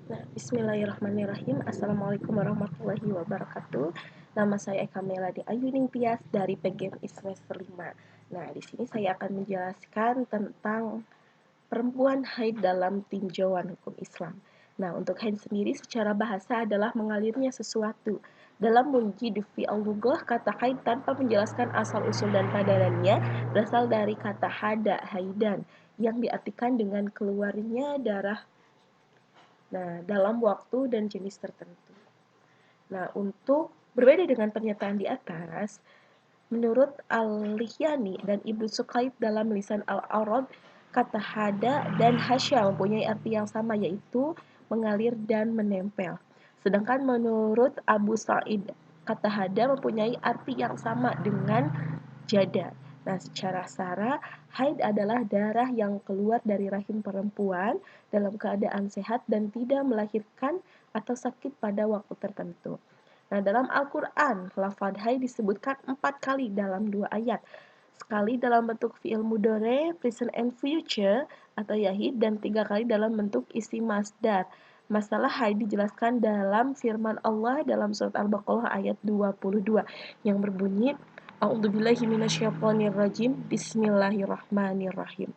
Nah, bismillahirrahmanirrahim. Assalamualaikum warahmatullahi wabarakatuh. Nama saya Eka Meladi Ayuning Tias dari PGRI semester 5. Nah, di sini saya akan menjelaskan tentang perempuan haid dalam tinjauan hukum Islam. Nah, untuk haid sendiri secara bahasa adalah mengalirnya sesuatu. Dalam munji fi al-lughah, kata haid tanpa menjelaskan asal-usul dan padanannya berasal dari kata hada, haidan, yang diartikan dengan keluarnya darah dalam waktu dan jenis tertentu. Nah, untuk berbeda dengan pernyataan di atas, menurut Al-Lihyani dan Ibnu Sukaib dalam lisan Al-Arad, kata hada dan hasya mempunyai arti yang sama, yaitu mengalir dan menempel. Sedangkan menurut Abu Sa'id, kata hada mempunyai arti yang sama dengan jada. Nah, secara sara, haid adalah darah yang keluar dari rahim perempuan dalam keadaan sehat dan tidak melahirkan atau sakit pada waktu tertentu. Nah, dalam Al-Quran, lafadz haid disebutkan 4 kali dalam 2 ayat. Sekali dalam bentuk fi'il mudhari, present and future, atau yahid, dan 3 kali dalam bentuk isi masdar. Masalah haid dijelaskan dalam firman Allah dalam surat Al-Baqarah ayat 22 yang berbunyi, A'udzubillahi minasyaitonirrajim. Bismillahirrahmanirrahim.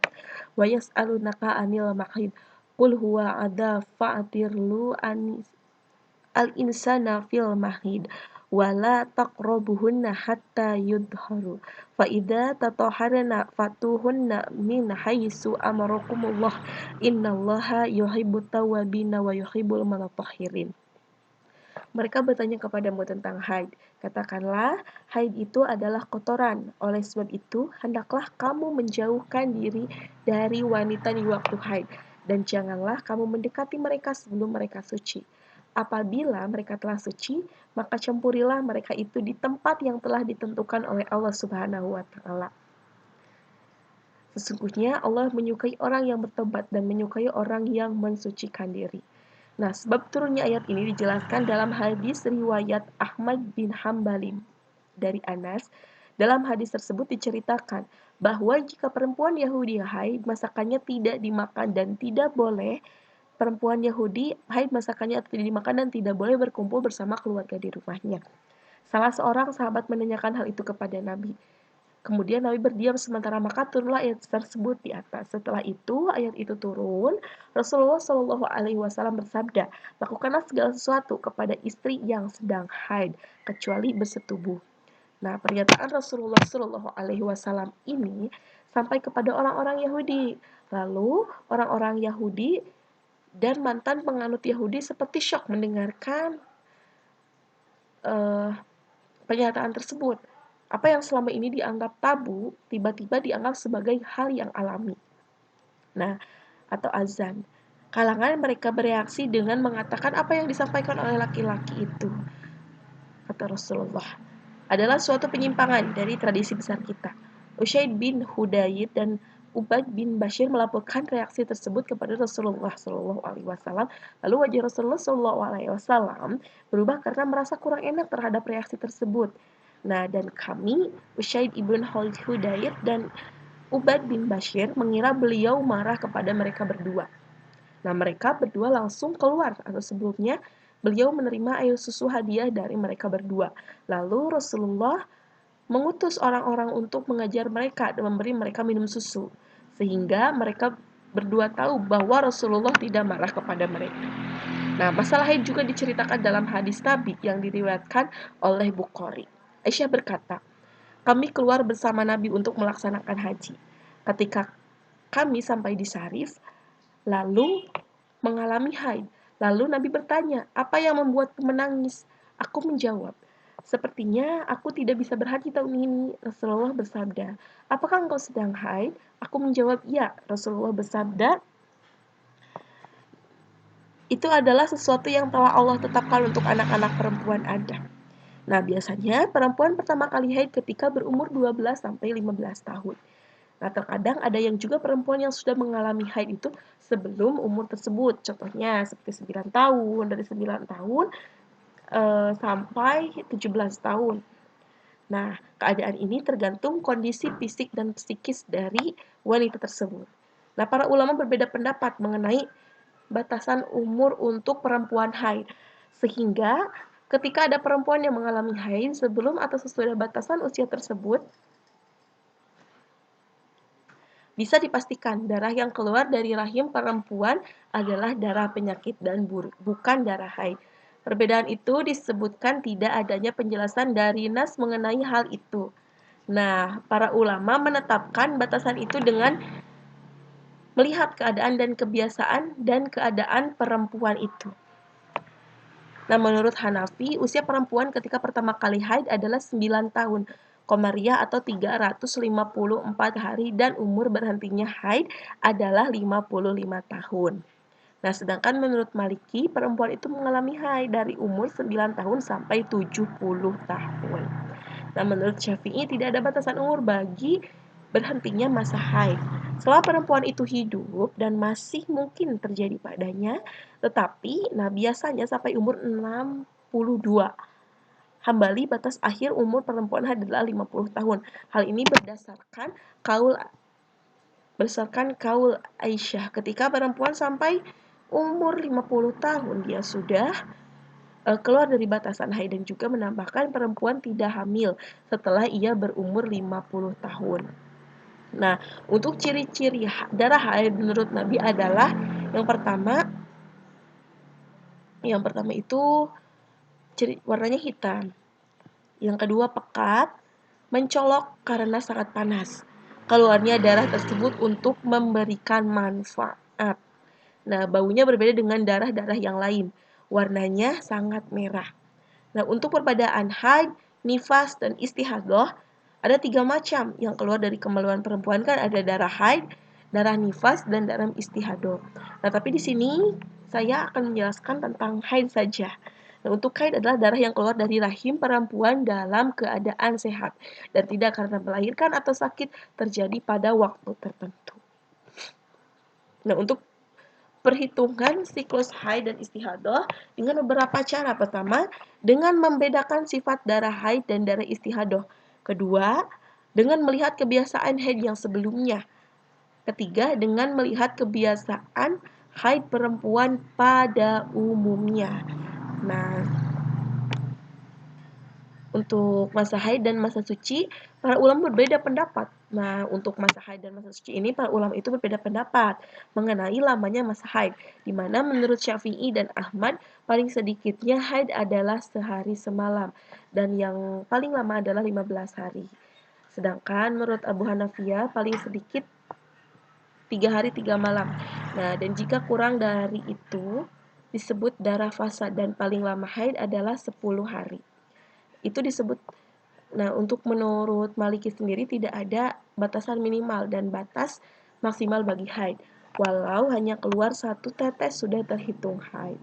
Wa yas'alunaka 'anil mahid. Qul huwa adza fa'tirlu al-insana fil mahid wala taqrabuhunna hatta yudharu fa idza tatahharna fatuhunna min haitsu amarakumullah innallaha yuhibbut tawwabina wa yuhibbul mutatahhirin. Mereka bertanya kepadamu tentang haid. Katakanlah, haid itu adalah kotoran. Oleh sebab itu, hendaklah kamu menjauhkan diri dari wanita di waktu haid. Dan janganlah kamu mendekati mereka sebelum mereka suci. Apabila mereka telah suci, maka campurilah mereka itu di tempat yang telah ditentukan oleh Allah Subhanahu wa Ta'ala. Sesungguhnya Allah menyukai orang yang bertobat dan menyukai orang yang mensucikan diri. Nah, sebab turunnya ayat ini dijelaskan dalam hadis riwayat Ahmad bin Hambalim dari Anas. Dalam hadis tersebut diceritakan bahwa jika perempuan Yahudi haid, masakannya tidak dimakan dan tidak boleh perempuan Yahudi haid masakannya tidak dimakan dan tidak boleh berkumpul bersama keluarga di rumahnya. Salah seorang sahabat menanyakan hal itu kepada Nabi. Kemudian Nabi berdiam sementara, maka turunlah ayat tersebut di atas. Setelah itu ayat itu turun, Rasulullah Shallallahu Alaihi Wasallam bersabda, lakukanlah segala sesuatu kepada istri yang sedang haid kecuali bersetubuh. Nah, pernyataan Rasulullah Shallallahu Alaihi Wasallam ini sampai kepada orang-orang Yahudi. Lalu orang-orang Yahudi dan mantan penganut Yahudi seperti syok mendengarkan pernyataan tersebut. Apa yang selama ini dianggap tabu, tiba-tiba dianggap sebagai hal yang alami. Nah, atau azan. Kalangan mereka bereaksi dengan mengatakan apa yang disampaikan oleh laki-laki itu, kata Rasulullah, adalah suatu penyimpangan dari tradisi besar kita. Usaid bin Hudayr dan Ubad bin Bashir melaporkan reaksi tersebut kepada Rasulullah Shallallahu Alaihi Wasallam. Lalu wajah Rasulullah Shallallahu Alaihi Wasallam berubah karena merasa kurang enak terhadap reaksi tersebut. Nah, dan kami, Usaid ibn Hudayr dan Ubad bin Bashir, mengira beliau marah kepada mereka berdua. Nah, mereka berdua langsung keluar, atau sebelumnya beliau menerima air susu hadiah dari mereka berdua. Lalu Rasulullah mengutus orang-orang untuk mengajar mereka dan memberi mereka minum susu, sehingga mereka berdua tahu bahwa Rasulullah tidak marah kepada mereka. Nah, masalah haid juga diceritakan dalam hadis Nabi yang diriwayatkan oleh Bukhari. Aisyah berkata, kami keluar bersama Nabi untuk melaksanakan haji. Ketika kami sampai di Sarif, lalu mengalami haid. Lalu Nabi bertanya, apa yang membuatku menangis? Aku menjawab, sepertinya aku tidak bisa berhaji tahun ini. Rasulullah bersabda, apakah engkau sedang haid? Aku menjawab, ya. Rasulullah bersabda, itu adalah sesuatu yang telah Allah tetapkan untuk anak-anak perempuan Adam. Nah, biasanya perempuan pertama kali haid ketika berumur 12 sampai 15 tahun. Nah, terkadang ada yang juga perempuan yang sudah mengalami haid itu sebelum umur tersebut. Contohnya seperti 9 tahun, dari 9 tahun sampai 17 tahun. Nah, keadaan ini tergantung kondisi fisik dan psikis dari wanita tersebut. Nah, para ulama berbeda pendapat mengenai batasan umur untuk perempuan haid. Sehingga ketika ada perempuan yang mengalami haid sebelum atau sesudah batasan usia tersebut, bisa dipastikan darah yang keluar dari rahim perempuan adalah darah penyakit dan bukan darah haid. Perbedaan itu disebutkan tidak adanya penjelasan dari nas mengenai hal itu. Nah, para ulama menetapkan batasan itu dengan melihat keadaan dan kebiasaan dan keadaan perempuan itu. Nah, menurut Hanafi, usia perempuan ketika pertama kali haid adalah 9 tahun, Komariah atau 354 hari, dan umur berhentinya haid adalah 55 tahun. Nah, sedangkan menurut Maliki, perempuan itu mengalami haid dari umur 9 tahun sampai 70 tahun. Nah, menurut Syafi'i tidak ada batasan umur bagi berhentinya masa haid. Selama perempuan itu hidup dan masih mungkin terjadi padanya, tetapi biasanya sampai umur 62. Hambali batas akhir umur perempuan haid adalah 50 tahun. Hal ini berdasarkan kaul Aisyah. Ketika perempuan sampai umur 50 tahun, dia sudah keluar dari batasan haid, dan juga menambahkan perempuan tidak hamil setelah ia berumur 50 tahun. Nah, untuk ciri-ciri darah haid menurut Nabi adalah yang pertama itu warnanya hitam. Yang kedua pekat, mencolok karena sangat panas. Keluarnya darah tersebut untuk memberikan manfaat. Nah, baunya berbeda dengan darah-darah yang lain. Warnanya sangat merah. Nah, untuk perbedaan haid, nifas, dan istihadah, ada 3 macam yang keluar dari kemaluan perempuan, kan ada darah haid, darah nifas, dan darah istihadah. Nah, tapi di sini saya akan menjelaskan tentang haid saja. Nah, untuk haid adalah darah yang keluar dari rahim perempuan dalam keadaan sehat dan tidak karena melahirkan atau sakit terjadi pada waktu tertentu. Nah, untuk perhitungan siklus haid dan istihadah dengan beberapa cara. Pertama, dengan membedakan sifat darah haid dan darah istihadah. Kedua, dengan melihat kebiasaan haid yang sebelumnya. Ketiga, dengan melihat kebiasaan haid perempuan pada umumnya. Nah, untuk masa haid dan masa suci, para ulama berbeda pendapat. Nah, untuk masa haid dan masa suci ini, para ulama itu berbeda pendapat mengenai lamanya masa haid, di mana menurut Syafi'i dan Ahmad, paling sedikitnya haid adalah sehari semalam, dan yang paling lama adalah 15 hari. Sedangkan menurut Abu Hanafiyah, paling sedikit 3 hari 3 malam. Nah, dan jika kurang dari itu, disebut darah fasad, dan paling lama haid adalah 10 hari. Itu disebut. Nah, untuk menurut Maliki sendiri tidak ada batasan minimal dan batas maksimal bagi haid. Walau hanya keluar 1 tetes sudah terhitung haid.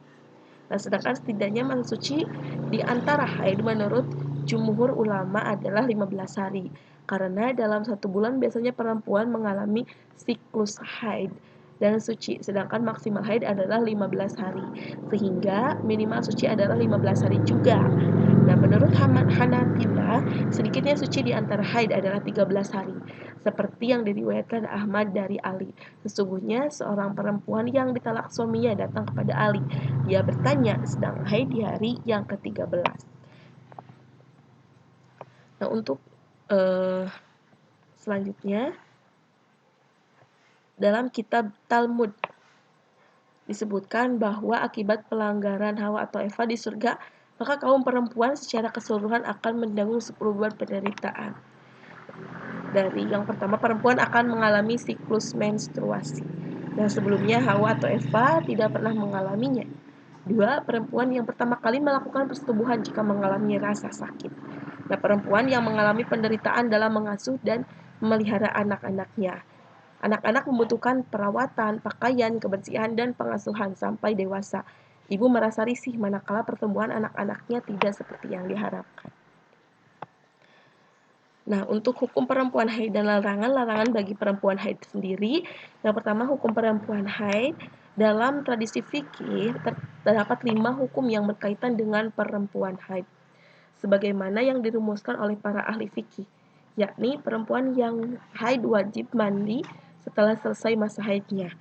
Nah, sedangkan setidaknya masa suci di antara haid menurut jumhur ulama adalah 15 hari. Karena dalam 1 bulan biasanya perempuan mengalami siklus haid dan suci, sedangkan maksimal haid adalah 15 hari. Sehingga minimal suci adalah 15 hari juga. Nah, menurut Hanafilah, sedikitnya suci di antara haid adalah 13 hari. Seperti yang diriwayatkan Ahmad dari Ali. Sesungguhnya seorang perempuan yang ditalak suaminya datang kepada Ali. Dia bertanya, sedang haid di hari yang ke-13. Nah, untuk selanjutnya, dalam kitab Talmud disebutkan bahwa akibat pelanggaran Hawa atau Eva di surga, maka kaum perempuan secara keseluruhan akan menanggung 10 bulan penderitaan. Dari yang pertama, perempuan akan mengalami siklus menstruasi. Dan sebelumnya Hawa atau Eva tidak pernah mengalaminya. 2. Perempuan yang pertama kali melakukan persetubuhan jika mengalami rasa sakit. Nah, perempuan yang mengalami penderitaan dalam mengasuh dan memelihara anak-anaknya. Anak-anak membutuhkan perawatan, pakaian, kebersihan, dan pengasuhan sampai dewasa. Ibu merasa risih manakala pertumbuhan anak-anaknya tidak seperti yang diharapkan. Nah, untuk hukum perempuan haid dan larangan bagi perempuan haid sendiri, yang pertama, hukum perempuan haid dalam tradisi fikih terdapat 5 hukum yang berkaitan dengan perempuan haid, sebagaimana yang dirumuskan oleh para ahli fikih, yakni perempuan yang haid wajib mandi setelah selesai masa haidnya.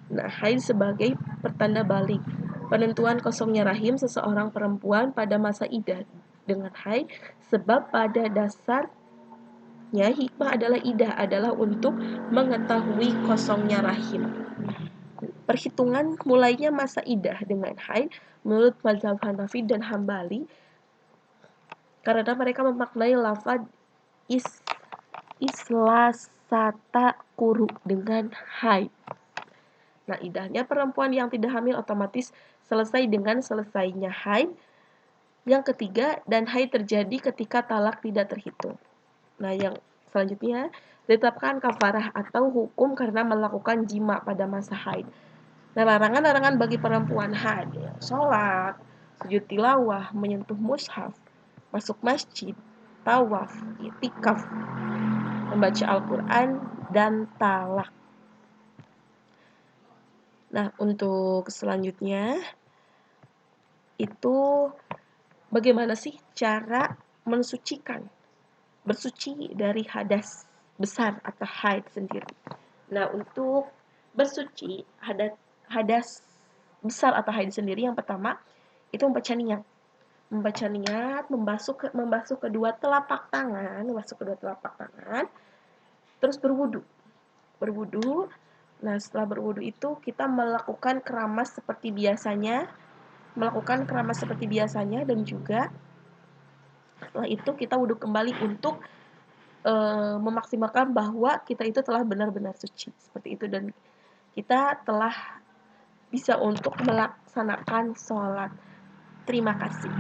Nah, haid sebagai pertanda balik. Penentuan kosongnya rahim seseorang perempuan pada masa idah dengan haid, sebab pada dasarnya hikmah adalah idah adalah untuk mengetahui kosongnya rahim. Perhitungan mulainya masa idah dengan haid menurut mazhab Hanafi dan Hambali karena mereka memaknai lafaz islasata kuru dengan haid. Nah, idahnya perempuan yang tidak hamil otomatis selesai dengan selesainya haid. Yang ketiga, dan haid terjadi ketika talak tidak terhitung. Nah, yang selanjutnya, ditetapkan kafarah atau hukum karena melakukan jima pada masa haid. Nah, larangan-larangan bagi perempuan haid, sholat, sujud tilawah, menyentuh mushaf, masuk masjid, tawaf, itikaf, membaca Al-Quran, dan talak. Nah, untuk selanjutnya, itu bagaimana sih cara bersuci dari hadas besar atau haid sendiri. Nah, untuk bersuci hadas besar atau haid sendiri, yang pertama itu membaca niat. Membasuh kedua telapak tangan, terus berwudu. Nah, setelah berwudu itu kita melakukan keramas seperti biasanya, dan juga setelah itu kita wudu kembali untuk memaksimalkan bahwa kita itu telah benar-benar suci seperti itu, dan kita telah bisa untuk melaksanakan sholat. Terima kasih.